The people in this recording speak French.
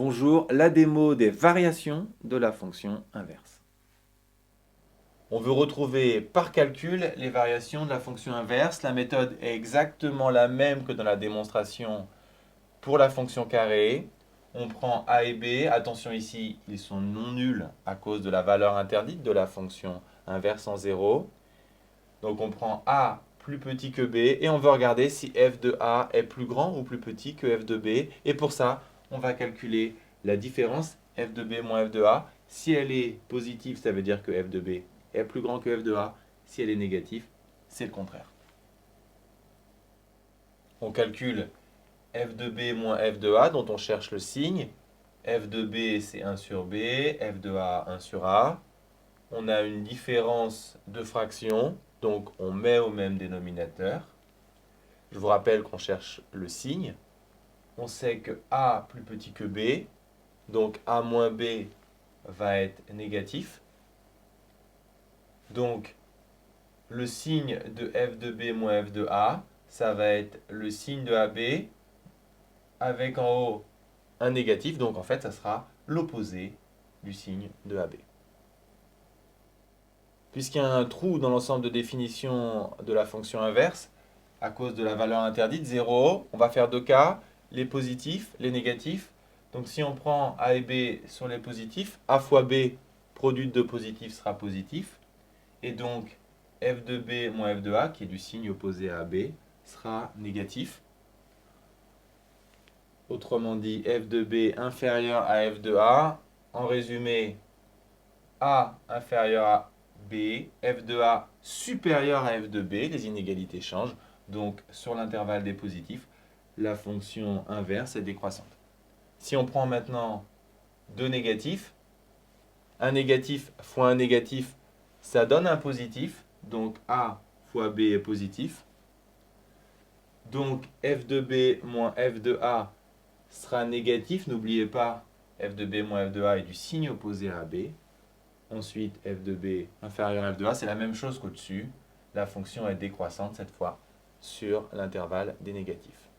Bonjour, la démo des variations de la fonction inverse. On veut retrouver par calcul les variations de la fonction inverse. La méthode est exactement la même que dans la démonstration pour la fonction carrée. On prend a et b. Attention ici, ils sont non nuls à cause de la valeur interdite de la fonction inverse en 0. Donc on prend a plus petit que b et on veut regarder si f de a est plus grand ou plus petit que f de b. Et pour ça, on va calculer la différence f de b moins f de a. Si elle est positive, ça veut dire que f de b est plus grand que f de a. Si elle est négative, c'est le contraire. On calcule f de b moins f de a, dont on cherche le signe. F de b, c'est 1 sur b. F de a, 1 sur a. On a une différence de fraction, donc on met au même dénominateur. Je vous rappelle qu'on cherche le signe. On sait que a plus petit que b, donc a moins b va être négatif. Donc le signe de f de b moins f de a, ça va être le signe de ab avec en haut un négatif, donc en fait ça sera l'opposé du signe de ab. Puisqu'il y a un trou dans l'ensemble de définition de la fonction inverse, à cause de la valeur interdite, 0, on va faire deux cas, les positifs, les négatifs. Donc si on prend a et b sur les positifs, a fois b, produit de deux positifs, sera positif. Et donc f de b moins f de a, qui est du signe opposé à ab, sera négatif. Autrement dit, f de b inférieur à f de a. En résumé, a inférieur à b, f de a supérieur à f de b, les inégalités changent. Donc sur l'intervalle des positifs, la fonction inverse est décroissante. Si on prend maintenant deux négatifs, un négatif fois un négatif, ça donne un positif. Donc a fois b est positif. Donc f de b moins f de a sera négatif. N'oubliez pas, f de b moins f de a est du signe opposé à b. Ensuite, f de b inférieur à f de a, c'est la même chose qu'au-dessus. La fonction est décroissante cette fois sur l'intervalle des négatifs.